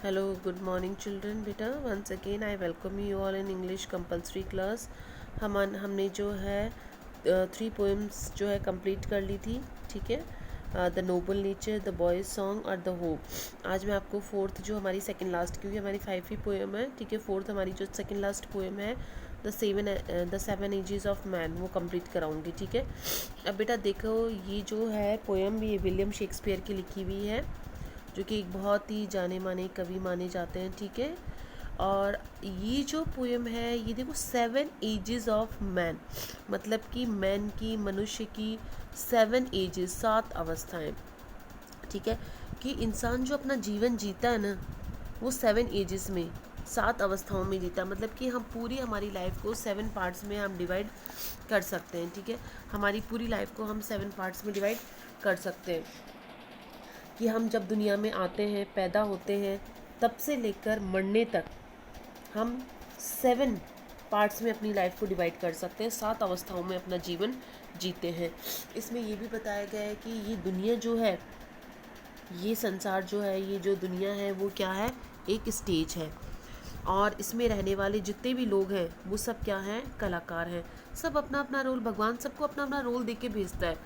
Hello, good morning children. बेटा once again I welcome you all in English compulsory class. हमने जो है 3 poems जो है कंप्लीट कर ली थी. ठीक है. The Nobel nature, the boys song और द होप. आज मैं आपको फोर्थ जो हमारी सेकंड लास्ट, क्योंकि हमारी 5 ही पोएम है. ठीक है. फोर्थ हमारी जो सेकंड लास्ट पोएम है the seven ages of man, वो कंप्लीट कराऊंगी. ठीक है. अब बेटा देखो, ये जो है पोएम ये विलियम शेक्सपियर की लिखी हुई है, जो कि एक बहुत ही जाने माने कवि माने जाते हैं. ठीक है. और ये जो पोएम है, ये देखो 7 एजेस ऑफ मैन, मतलब कि मैन की, मनुष्य की 7 एजेस, 7 अवस्थाएं. ठीक है. कि इंसान जो अपना जीवन जीता है ना, वो 7 एजेस में, 7 अवस्थाओं में जीता. मतलब कि हम पूरी हमारी लाइफ को 7 पार्ट्स में हम डिवाइड कर सकते हैं. ठीक है. हमारी पूरी लाइफ को हम 7 पार्ट्स में डिवाइड कर सकते हैं. कि हम जब दुनिया में आते हैं, पैदा होते हैं, तब से लेकर मरने तक हम 7 पार्ट्स में अपनी लाइफ को डिवाइड कर सकते हैं, 7 अवस्थाओं में अपना जीवन जीते हैं. इसमें ये भी बताया गया है कि ये दुनिया जो है, ये संसार जो है, ये जो दुनिया है, वो क्या है, एक स्टेज है. और इसमें रहने वाले जितने भी लोग हैं, वो सब क्या हैं, कलाकार हैं. सब अपना अपना रोल, भगवान सबको अपना अपना रोल दे के भेजता है.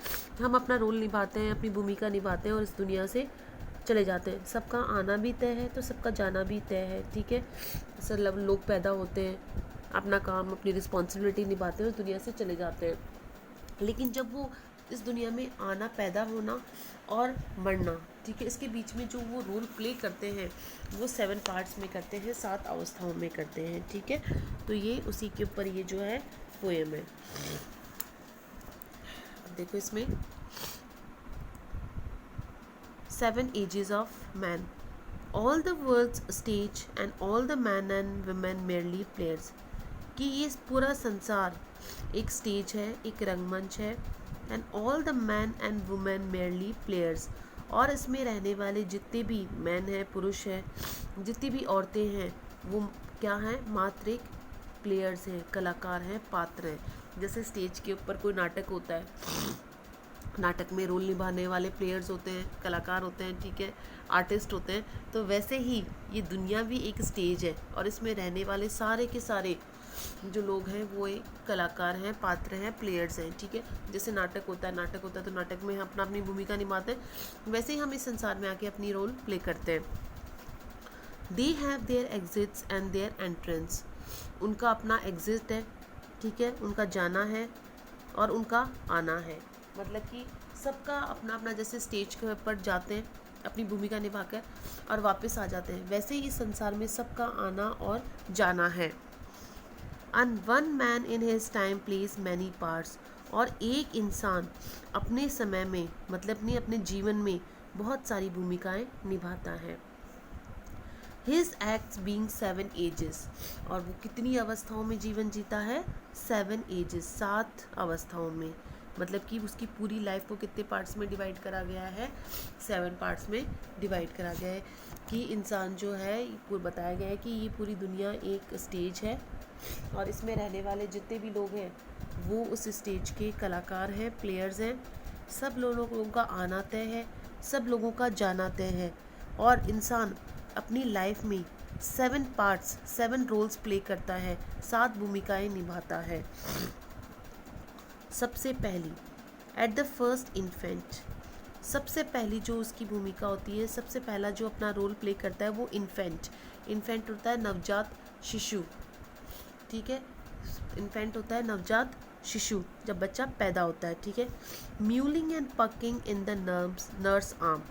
हम अपना रोल निभाते हैं, अपनी भूमिका निभाते हैं और इस दुनिया से चले जाते हैं. सबका आना भी तय है तो सबका जाना भी तय है. ठीक है. सब लोग पैदा होते हैं, अपना काम, अपनी रिस्पॉन्सिबिलिटी निभाते हैं और दुनिया से चले जाते हैं. लेकिन जब वो इस दुनिया में आना, पैदा होना और मरना, ठीक है, इसके बीच में जो वो रोल प्ले करते हैं, वो 7 पार्ट्स में करते हैं, 7 अवस्थाओं में करते हैं. ठीक है. तो ये उसी के ऊपर ये जो है पोएम है. अब देखो इसमें 7 ages of man. All the world's stage and all the man and women merely players. कि ये पूरा संसार एक स्टेज है, एक रंगमंच है. And all the man and women merely players. और इसमें रहने वाले जितने भी मैन हैं, पुरुष हैं, जितनी भी औरतें हैं, वो क्या हैं, मात्र एक प्लेयर्स हैं, कलाकार हैं, पात्र हैं. जैसे स्टेज के ऊपर कोई नाटक होता है, नाटक में रोल निभाने वाले प्लेयर्स होते हैं, कलाकार होते हैं. ठीक है. आर्टिस्ट होते हैं. तो वैसे ही ये दुनिया भी एक स्टेज है और इसमें रहने वाले सारे के सारे जो लोग हैं, वो एक कलाकार हैं, पात्र हैं, प्लेयर्स हैं. ठीक है. जैसे नाटक होता है तो नाटक में हम अपना अपनी भूमिका निभाते हैं, वैसे ही हम इस संसार में आके अपनी रोल प्ले करते हैं. They have their exits and their entrance. उनका अपना एग्जिट है, ठीक है, उनका जाना है और उनका आना है. मतलब कि सबका अपना अपना, जैसे स्टेज के ऊपर जाते हैं अपनी भूमिका निभाकर और वापस आ जाते हैं, वैसे ही इस संसार में सबका आना और जाना है. And one man in his time plays many parts. और एक इंसान अपने समय में, मतलब अपने जीवन में बहुत सारी भूमिकाएं निभाता है. His acts being 7 ages. और वो कितनी अवस्थाओं में जीवन जीता है, 7 ages, 7 अवस्थाओं में. मतलब कि उसकी पूरी लाइफ को कितने पार्ट्स में डिवाइड करा गया है, 7 पार्ट्स में डिवाइड करा गया है. कि इंसान जो है, बताया गया है कि ये पूरी दुनिया एक स्टेज है और इसमें रहने वाले जितने भी लोग हैं, वो उस स्टेज के कलाकार हैं, प्लेयर्स हैं. सब लोगों का आना तय है, सब लोगों का जाना तय है. और इंसान अपनी लाइफ में 7 पार्ट्स, 7 रोल्स प्ले करता है, 7 भूमिकाएं निभाता है. सबसे पहली, एट द फर्स्ट इन्फेंट. सबसे पहली जो उसकी भूमिका होती है, सबसे पहला जो अपना रोल प्ले करता है, वो इन्फेंट. इन्फेंट होता है नवजात शिशु. ठीक है. इन्फेंट होता है नवजात शिशु, जब बच्चा पैदा होता है. ठीक है. Mewling and packing in the nurse arm.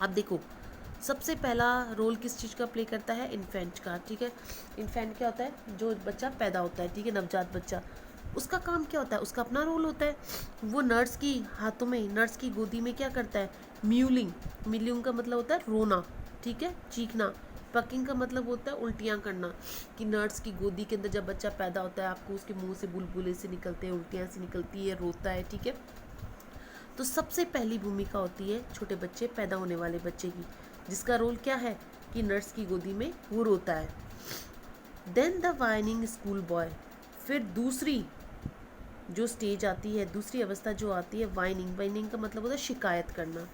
अब देखो, सबसे पहला रोल किस चीज़ का प्ले करता है, इन्फेंट का. ठीक है. इन्फेंट क्या होता है, जो बच्चा पैदा होता है, ठीक है, नवजात बच्चा, उसका काम क्या होता है, उसका अपना रोल होता है. वो नर्स की हाथों में, नर्स की गोदी में क्या करता है, म्यूलिंग. म्यूलिंग का मतलब होता है रोना, ठीक है, चीखना. पकिंग का मतलब होता है उल्टियाँ करना. कि नर्स की गोदी के अंदर जब बच्चा पैदा होता है, आपको उसके मुंह से बुलबुले से निकलते हैं, उल्टियाँ से निकलती है, रोता है. ठीक है. तो सबसे पहली भूमिका होती है छोटे बच्चे, पैदा होने वाले बच्चे की, जिसका रोल क्या है, कि नर्स की गोदी में वो रोता है. Then the whining school boy. फिर दूसरी जो स्टेज आती है, दूसरी अवस्था जो आती है वाइनिंग, वाइनिंग का मतलब होता है शिकायत करना,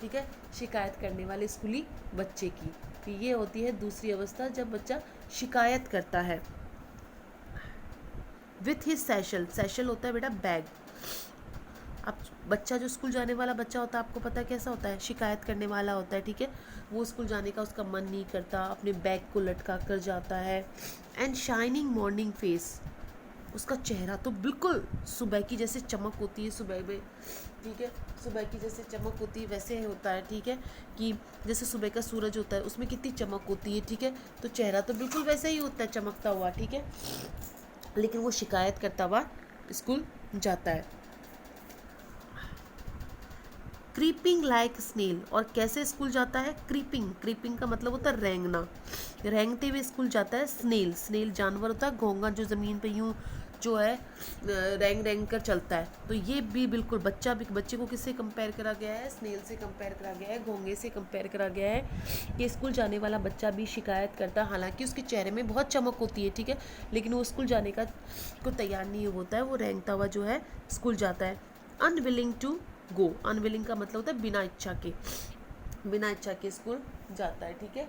ठीक है, शिकायत करने वाले स्कूली बच्चे की, तो ये होती है दूसरी अवस्था जब बच्चा शिकायत करता है। विथ हिज सैशल, सैशल होता है बेटा बैग। अब बच्चा जो स्कूल जाने वाला बच्चा होता है आपको पता है कैसा होता है, शिकायत करने वाला होता है, ठीक है, वो स्कूल जाने का उसका मन नहीं करता, अपने बैग को लटका कर जाता है। एंड शाइनिंग मॉर्निंग फेस, उसका चेहरा तो बिल्कुल सुबह की जैसे चमक होती है सुबह में, ठीक है, सुबह की जैसे चमक होती है वैसे होता है, ठीक है, कि जैसे सुबह का सूरज होता है उसमें कितनी चमक होती है, ठीक है, तो चेहरा तो बिल्कुल वैसे ही होता है चमकता हुआ, ठीक है, लेकिन वो शिकायत करता हुआ स्कूल जाता है। क्रीपिंग लाइक स्नेल, और कैसे स्कूल जाता है, क्रीपिंग, क्रीपिंग का मतलब होता है रेंगना, रेंगते हुए स्कूल जाता है। स्नेल, स्नेल जानवर होता है घोंगा जो ज़मीन पे यूं जो है रेंग रेंग कर चलता है, तो ये भी बिल्कुल बच्चे को किससे कंपेयर करा गया है, स्नेल से कंपेयर करा गया है, घोंगे से कंपेयर करा गया है कि स्कूल जाने वाला बच्चा भी शिकायत करता है, हालांकि उसके चेहरे में बहुत चमक होती है, ठीक है, लेकिन वो स्कूल जाने का को तैयार नहीं होता है, वो रेंगता हुआ जो है स्कूल जाता है। अनविलिंग टू गो, अनविलिंग का मतलब होता है बिना इच्छा के, बिना इच्छा के स्कूल जाता है, ठीक है।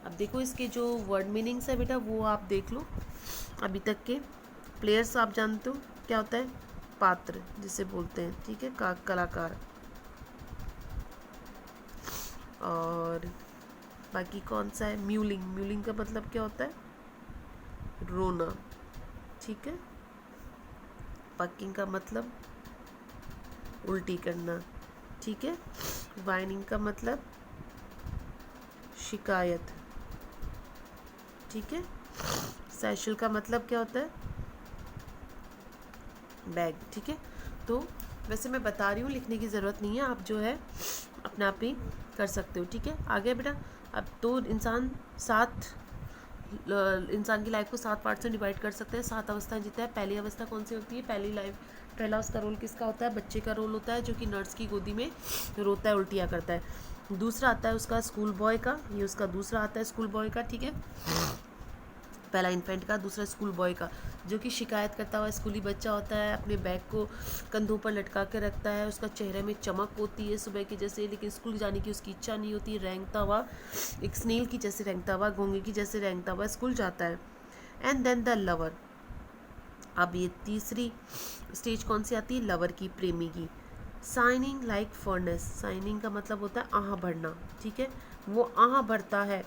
अब देखो इसके जो वर्ड मीनिंग्स है बेटा वो आप देख लो अभी तक के। प्लेयर्स आप जानते हो क्या होता है, पात्र जिसे बोलते हैं, ठीक है, कलाकार। और बाकी कौन सा है, म्यूलिंग, म्यूलिंग का मतलब क्या होता है, रोना, ठीक है। पकिंग का मतलब उल्टी करना, ठीक है। वाइनिंग का मतलब शिकायत, ठीक है। सैशल का मतलब क्या होता है, बैग, ठीक है। तो वैसे मैं बता रही हूँ, लिखने की ज़रूरत नहीं है, आप जो है अपने आप ही कर सकते हो, ठीक है। आगे बेटा, अब तो इंसान की लाइफ को 7 पार्ट में डिवाइड कर सकते हैं, 7 अवस्थाएं जीता है। पहली अवस्था कौन सी होती है, पहला उसका रोल किसका होता है, बच्चे का रोल होता है जो कि नर्स की गोदी में रोता है, उल्टियाँ करता है। दूसरा आता है उसका स्कूल बॉय का, ये उसका दूसरा आता है स्कूल बॉय का, ठीक है, पहला इन्फेंट का, दूसरा स्कूल बॉय का, जो कि शिकायत करता हुआ स्कूली बच्चा होता है, अपने बैग को कंधों पर लटका के रखता है, उसका चेहरे में चमक होती है सुबह की जैसे, लेकिन स्कूल जाने की उसकी इच्छा नहीं होती, रेंगता हुआ एक स्नेल की जैसे रेंगता हुआ, घोंगे की जैसे रेंगता हुआ स्कूल जाता है। एंड देन द लवर, अब ये तीसरी स्टेज कौन सी आती है, लवर की, प्रेमी की। साइनिंग लाइक फर्नेस, साइनिंग का मतलब होता है आह भरना, ठीक है, वो आह भरता है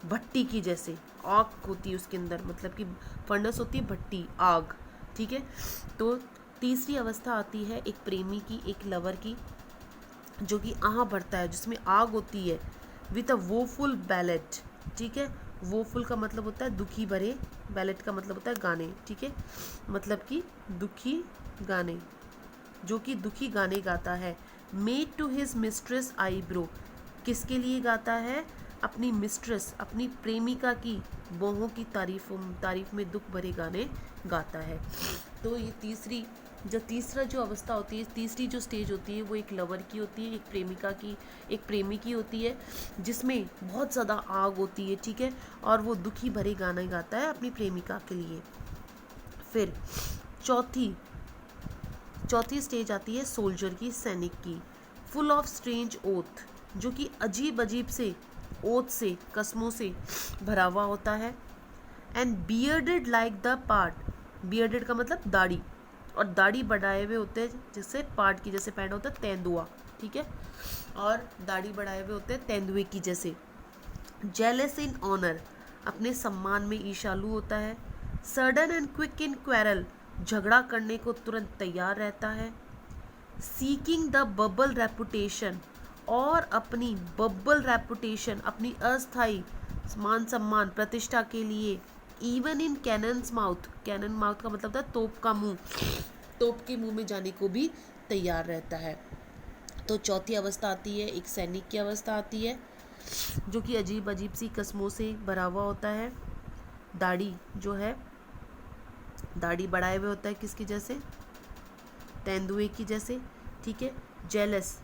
भट्टी की जैसे, आग होती है उसके अंदर, मतलब कि फर्नेस होती है भट्टी, आग, ठीक है। तो तीसरी अवस्था आती है एक प्रेमी की, एक लवर की, जो कि आह भरता है जिसमें आग होती है, विथ अ वोफुल बैलेट, ठीक है। वोफुल का मतलब होता है दुखी भरे, बैलेट का मतलब होता है गाने, ठीक है, मतलब कि दुखी गाने, जो कि दुखी गाने गाता है। Made to his mistress eyebrow, किसके लिए गाता है, अपनी मिस्ट्रेस, अपनी प्रेमिका की बाहों की तारीफ में दुख भरे गाने गाता है। तो ये तीसरा जो अवस्था होती है, तीसरी जो स्टेज होती है वो एक लवर की होती है, एक प्रेमिका की, एक प्रेमी की होती है, जिसमें बहुत ज़्यादा आग होती है, ठीक है, और वो दुखी भरे गाने गाता है अपनी प्रेमिका के लिए। फिर चौथी स्टेज आती है सोल्जर की, सैनिक की। फुल ऑफ स्ट्रेंज ओथ, जो कि अजीब अजीब से ओथ से, कसमों से भरा हुआ होता है। And bearded like the part, bearded का मतलब दाढ़ी, और दाढ़ी बढ़ाए हुए होते हैं जिससे पार्ट की जैसे पैंट होता है तेंदुआ, ठीक है, और दाढ़ी बढ़ाए हुए होते हैं तेंदुए की जैसे। जेलस इन ऑनर, अपने सम्मान में ईर्ष्यालु होता है। Sudden and quick in quarrel, झगड़ा करने को तुरंत तैयार रहता है। सीकिंग द बबल रेपुटेशन, और अपनी बबल रेपुटेशन, अपनी अस्थाई मान सम्मान प्रतिष्ठा के लिए, even in cannon's mouth, cannon mouth का मतलब था तोप का मुंह, तोप के मुंह में जाने को भी तैयार रहता है। तो चौथी अवस्था आती है एक सैनिक की अवस्था आती है, जो कि अजीब अजीब सी कस्मों से भरा हुआ होता है। दाढ़ी जो है, दाढ़ी बढ़ाए हुए होता है किसकी जैसे, तेंदुए की जैसे, ठीक है। जेलस,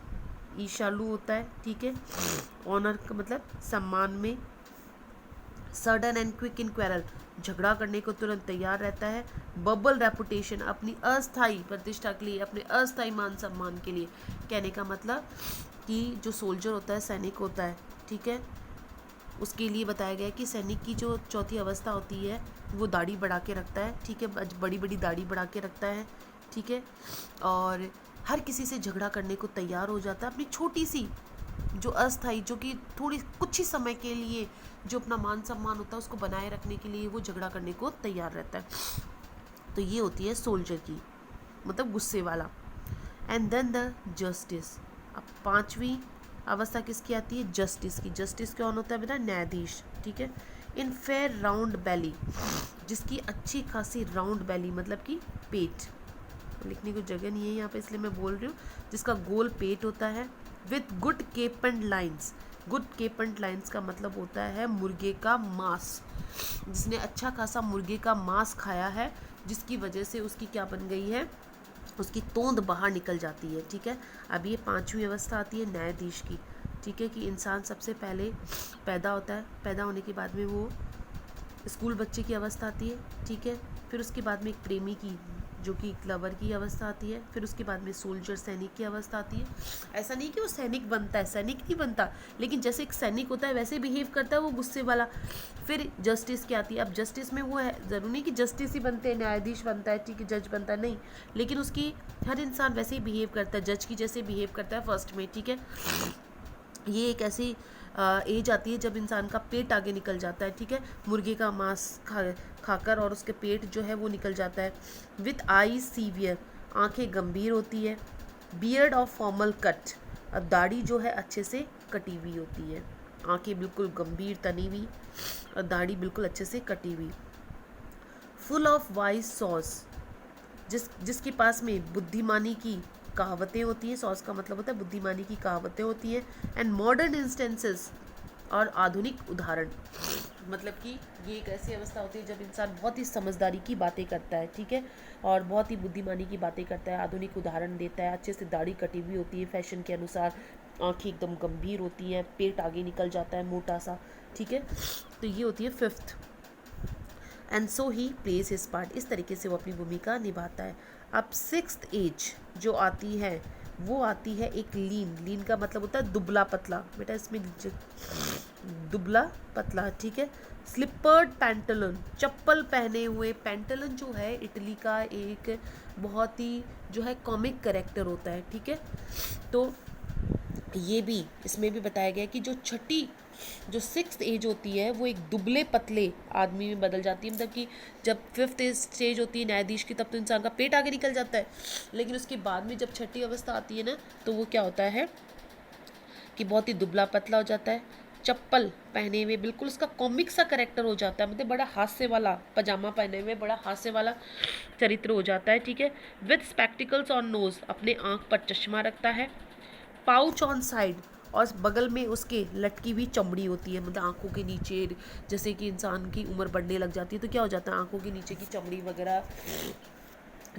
ईर्ष्यालु होता है, ठीक है। ऑनर का मतलब सम्मान में। Sudden and quick in quarrel, झगड़ा करने को तुरंत तैयार रहता है। बबल रेपुटेशन, अपनी अस्थाई प्रतिष्ठा के लिए, अपने अस्थाई मान सम्मान के लिए। कहने का मतलब कि जो सोल्जर होता है, सैनिक होता है, ठीक है, उसके लिए बताया गया है कि सैनिक की जो चौथी अवस्था होती है वो दाढ़ी बढ़ा के रखता है, ठीक है, बड़ी बड़ी दाढ़ी बढ़ा के रखता है, ठीक है, और हर किसी से झगड़ा करने को तैयार हो जाता है। अपनी छोटी सी जो अस्थाई, जो कि थोड़ी कुछ ही समय के लिए जो अपना मान सम्मान होता है उसको बनाए रखने के लिए वो झगड़ा करने को तैयार रहता है। तो ये होती है सोल्जर की, मतलब गुस्से वाला। And then the justice. अब पांचवी अवस्था किसकी आती है? जस्टिस की। जस्टिस कौन होता है बेटा? न्यायाधीश, ठीक है। इन फेयर राउंड बेली, जिसकी अच्छी खासी राउंड बेली मतलब कि पेट, लिखने को जगह नहीं है यहाँ पे इसलिए मैं बोल रही हूँ, जिसका गोल पेट होता है। With good kept lines. Good kept lines का मतलब होता है मुर्गे का मांस, जिसने अच्छा खासा मुर्गे का मांस खाया है, जिसकी वजह से उसकी क्या बन गई है, उसकी तोंद बाहर निकल जाती है, ठीक है। अब ये पांचवी अवस्था आती है न्यायाधीश की, ठीक है, कि इंसान सबसे पहले पैदा होता है, पैदा होने के बाद में वो स्कूल बच्चे की अवस्था आती है, ठीक है, फिर उसके बाद में एक प्रेमी की, जो कि एक लवर की अवस्था आती है, फिर उसके बाद में सोल्जर सैनिक की अवस्था आती है। ऐसा नहीं कि वो सैनिक बनता है, सैनिक नहीं बनता, लेकिन जैसे एक सैनिक होता है वैसे बिहेव करता है वो गुस्से वाला। फिर जस्टिस की आती है। अब जस्टिस में वो है, ज़रूरी नहीं कि जस्टिस ही बनते हैं, न्यायाधीश बनता है, ठीक है, जज बनता है, नहीं, लेकिन उसकी हर इंसान वैसे ही बिहेव करता है, जज की जैसे बिहेव करता है फर्स्ट में, ठीक है। ये एक ऐसी एज आती है जब इंसान का पेट आगे निकल जाता है, ठीक है, मुर्गे का मांस खाकर, और उसके पेट जो है वो निकल जाता है। विथ आई सीवियर, आंखें गंभीर होती है। बियर्ड ऑफ फॉर्मल कट, अब दाढ़ी जो है अच्छे से कटी हुई होती है, आंखें बिल्कुल गंभीर तनी हुई और दाढ़ी बिल्कुल अच्छे से कटी हुई। फुल ऑफ वाइज सॉस, जिसके पास में बुद्धिमानी की कहावतें होती हैं। सॉस का मतलब होता है बुद्धिमानी की कहावतें होती हैं। एंड मॉडर्न इंस्टेंसेस, और आधुनिक उदाहरण, मतलब कि ये एक ऐसी अवस्था होती है जब इंसान बहुत ही समझदारी की बातें करता है, ठीक है, और बहुत ही बुद्धिमानी की बातें करता है, आधुनिक उदाहरण देता है, अच्छे से दाढ़ी कटी हुई होती है फैशन के अनुसार, आंखें एकदम गंभीर होती हैं, पेट आगे निकल जाता है मोटा सा, ठीक है। तो ये होती है fifth. And so he plays his part, इस तरीके से वो अपनी भूमिका निभाता है। अब सिक्स्थ एज जो आती है वो आती है एक लीन। लीन का मतलब होता है दुबला पतला, बेटा इसमें दुबला पतला, ठीक है। स्लिपर्ड पैंटलून, चप्पल पहने हुए। पैंटलून जो है इटली का एक बहुत ही जो है कॉमिक कैरेक्टर होता है, ठीक है। तो ये भी इसमें भी बताया गया है कि जो सिक्स्थ एज होती है वो एक दुबले पतले आदमी में बदल जाती है, मतलब कि जब फिफ्थ स्टेज होती है न्यायाधीश की तब तो इंसान का पेट आगे निकल जाता है, लेकिन उसके बाद में जब छठी अवस्था आती है ना तो वो क्या होता है कि बहुत ही दुबला पतला हो जाता है, चप्पल पहने हुए, बिल्कुल उसका कॉमिक सा कैरेक्टर हो जाता है, मतलब बड़ा हास्य वाला, पजामा पहने हुए बड़ा हास्य वाला चरित्र हो जाता है, ठीक है। विथ स्पेक्टिकल्स ऑन नोज, अपने आँख पर चश्मा रखता है। पाउच ऑन साइड, और बगल में उसके लटकी हुई चमड़ी होती है, मतलब आंखों के नीचे, जैसे कि इंसान की उम्र बढ़ने लग जाती है तो क्या हो जाता है, आंखों के नीचे की चमड़ी वगैरह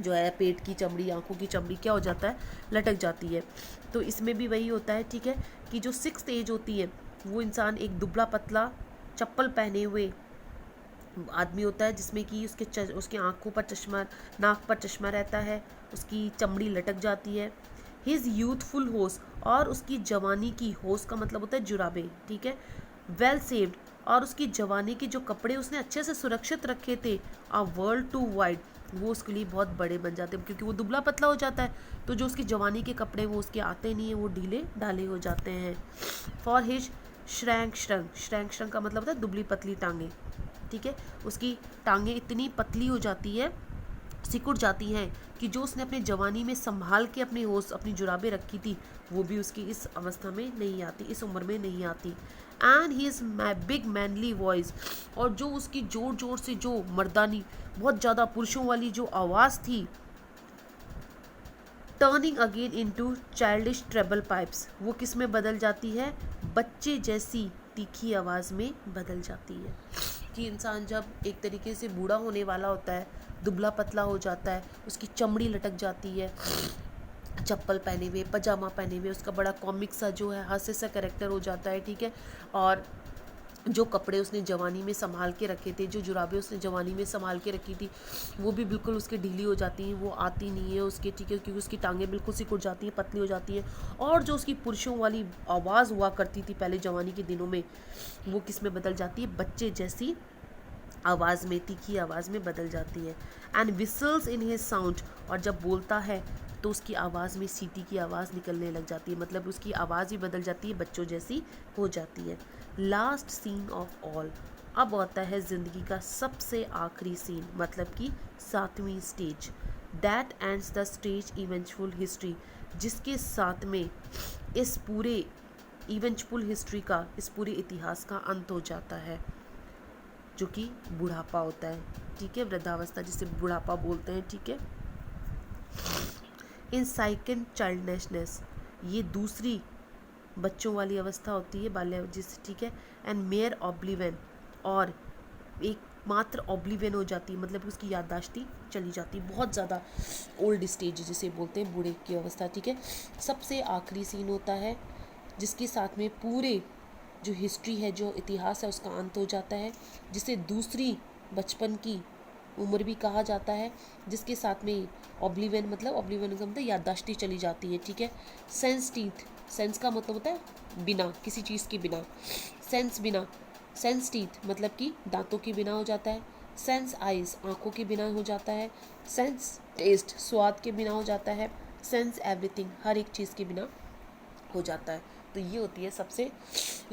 जो है, पेट की चमड़ी, आंखों की चमड़ी क्या हो जाता है, लटक जाती है। तो इसमें भी वही होता है, ठीक है, कि जो सिक्स्थ एज होती है वो इंसान एक दुबला पतला चप्पल पहने हुए आदमी होता है, जिसमें कि उसके आंखों पर चश्मा, नाक पर चश्मा रहता है, उसकी चमड़ी लटक जाती है। हिज यूथफुल होस, और उसकी जवानी की, होस का मतलब होता है जुराबे, ठीक है, वेल सेव्ड, और उसकी जवानी के जो कपड़े उसने अच्छे से सुरक्षित रखे थे, आ वर्ल्ड टू वाइड, वो उसके लिए बहुत बड़े बन जाते हैं, क्योंकि वो दुबला पतला हो जाता है तो जो उसकी जवानी के कपड़े वो उसके आते नहीं हैं, वो ढीले ढाले हो जाते हैं। फॉर हिज श्रैंक श्रंग, श्रैंक श्रंग का मतलब होता है दुबली पतली टांगे, ठीक है, उसकी टांगे इतनी पतली हो जाती है, सिकुड़ जाती हैं कि जो उसने अपने जवानी में संभाल के अपनी होश, अपनी जुराबें रखी थी, वो भी उसकी इस अवस्था में नहीं आती, इस उम्र में नहीं आती। And his big manly voice, और जो उसकी जोर जोर से जो मर्दानी, बहुत ज़्यादा पुरुषों वाली जो आवाज़ थी, turning again into childish treble pipes, वो किस में बदल जाती है, बच्चे जैसी तीखी आवाज़ में बदल जाती है। कि इंसान जब एक तरीके से बूढ़ा होने वाला होता है, दुबला पतला हो जाता है, उसकी चमड़ी लटक जाती है, चप्पल पहने हुए, पजामा पहने हुए, उसका बड़ा कॉमिक सा जो है हास्य सा कैरेक्टर हो जाता है, ठीक है, और जो कपड़े उसने जवानी में संभाल के रखे थे, जो जुराबें उसने जवानी में संभाल के रखी थी, वो भी बिल्कुल उसकी ढीली हो जाती हैं, वो आती नहीं है उसके, ठीक है, क्योंकि उसकी टांगें बिल्कुल सिकुड़ जाती हैं, पतली हो जाती हैं। और जो उसकी पुरुषों वाली आवाज़ हुआ करती थी पहले जवानी के दिनों में, वो किस में बदल जाती है, बच्चे जैसी आवाज़ में, तीखी आवाज़ में बदल जाती है। And whistles in his sound, और जब बोलता है तो उसकी आवाज़ में सीटी की आवाज़ निकलने लग जाती है, मतलब उसकी आवाज़ भी बदल जाती है, बच्चों जैसी हो जाती है। लास्ट सीन ऑफ ऑल, अब आता है ज़िंदगी का सबसे आखिरी सीन, मतलब कि 7वीं stage. That ends the stage eventual history, जिसके साथ में इस पूरे इवेंचुअल हिस्ट्री का, इस पूरे इतिहास का अंत हो जाता है, जो कि बुढ़ापा होता है, ठीक है, वृद्धावस्था जिसे बुढ़ापा बोलते हैं, ठीक है। इन साइकिन चाइल्डनेसनेस, ये दूसरी बच्चों वाली अवस्था होती है, बाल्य जिस, ठीक है। एंड मेयर ऑब्लिवेन, और एक मात्र ऑब्लिवेन हो जाती है, मतलब उसकी याददाश्ती चली जाती है, बहुत ज़्यादा ओल्ड स्टेज जिसे बोलते हैं, बूढ़े की अवस्था, ठीक है। सबसे आखिरी सीन होता है जिसके साथ में पूरे जो हिस्ट्री है, जो इतिहास है, उसका अंत हो जाता है, जिसे दूसरी बचपन की उम्र भी कहा जाता है, जिसके साथ में ऑब्लिवियन, मतलब ऑब्लिवियन का मतलब याददाश्ती चली जाती है, ठीक है। सेंस टीथ, सेंस का मतलब होता है बिना, किसी चीज़ के बिना, सेंस बिना, सेंस टीथ मतलब कि दांतों के बिना हो जाता है। सेंस आइज, आंखों के बिना हो जाता है। सेंस टेस्ट, स्वाद के बिना हो जाता है। सेंस एवरीथिंग, हर एक चीज़ के बिना हो जाता है। तो ये होती है सबसे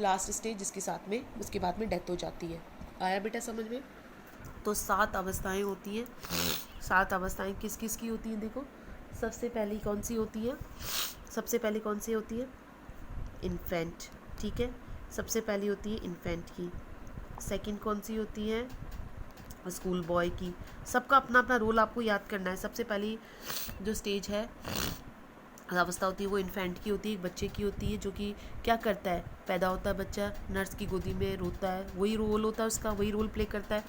लास्ट स्टेज, जिसके साथ में उसके बाद में डेथ हो जाती है। आया बेटा समझ में? तो 7 अवस्थाएं होती हैं। 7 अवस्थाएं किस किस की होती हैं? देखो, सबसे पहली कौन सी होती है? सबसे पहले कौन सी होती है? इन्फेंट, ठीक है, सबसे पहली होती है इन्फेंट की। सेकंड कौन सी होती है? स्कूल बॉय की। सबका अपना अपना रोल आपको याद करना है। सबसे पहली जो स्टेज है, अवस्था होती है, वो इन्फेंट की होती है, एक बच्चे की होती है, जो कि क्या करता है, पैदा होता है बच्चा, नर्स की गोदी में रोता है, वही रोल होता है उसका, वही रोल प्ले करता है।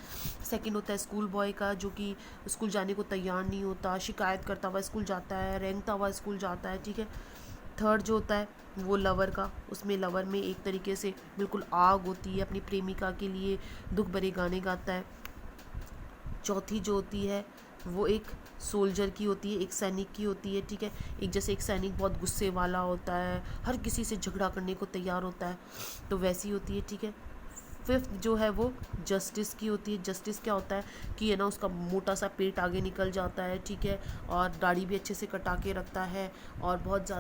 सेकंड होता है स्कूल बॉय का, जो कि स्कूल जाने को तैयार नहीं होता, शिकायत करता हुआ स्कूल जाता है, रेंगता हुआ स्कूल जाता है, ठीक है। थर्ड जो होता है वो लवर का, उसमें लवर में एक तरीके से बिल्कुल आग होती है, अपनी प्रेमिका के लिए दुख भरे गाने गाता है। चौथी जो होती है वो एक सोल्जर की होती है, एक सैनिक की होती है, ठीक है। एक जैसे एक सैनिक बहुत गुस्से वाला होता है, हर किसी से झगड़ा करने को तैयार होता है, तो वैसी होती है, ठीक है। फिफ्थ जो है वो जस्टिस की होती है। जस्टिस क्या होता है कि है ना, उसका मोटा सा पेट आगे निकल जाता है, ठीक है, और दाढ़ी भी अच्छे से कटा के रखता है, और बहुत ज़्यादा